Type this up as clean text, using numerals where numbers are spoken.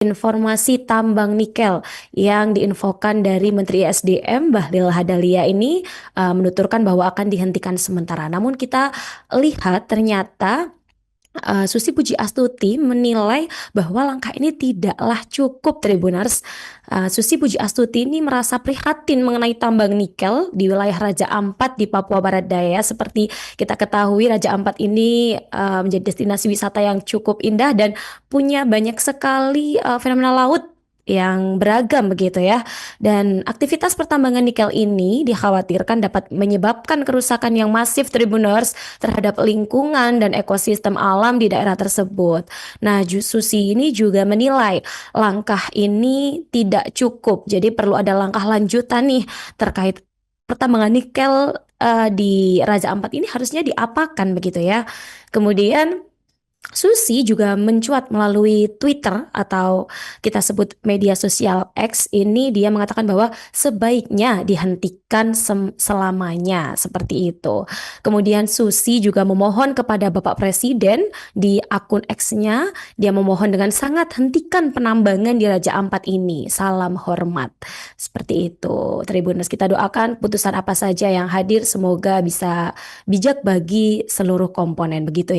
Informasi tambang nikel yang diinfokan dari Menteri SDM Bahlil Lahadalia ini menuturkan bahwa akan dihentikan sementara. Namun kita lihat ternyata Susi Pujiastuti menilai bahwa langkah ini tidaklah cukup, Tribuners. Susi Pujiastuti ini merasa prihatin mengenai tambang nikel di wilayah Raja Ampat di Papua Barat Daya. Seperti kita ketahui, Raja Ampat ini menjadi destinasi wisata yang cukup indah dan punya banyak sekali fenomena laut yang beragam begitu ya. Dan aktivitas pertambangan nikel ini dikhawatirkan dapat menyebabkan kerusakan yang masif, Tribuners, terhadap lingkungan dan ekosistem alam di daerah tersebut. Nah, Susi ini juga menilai langkah ini tidak cukup. Jadi perlu ada langkah lanjutan nih terkait pertambangan nikel di Raja Ampat ini harusnya diapakan begitu ya. Kemudian Susi juga mencuat melalui Twitter atau kita sebut media sosial X ini, dia mengatakan bahwa sebaiknya dihentikan selamanya seperti itu. Kemudian Susi juga memohon kepada Bapak Presiden di akun X-nya, dia memohon dengan sangat hentikan penambangan di Raja Ampat ini. Salam hormat. Seperti itu. Tribuners, kita doakan putusan apa saja yang hadir semoga bisa bijak bagi seluruh komponen begitu ya.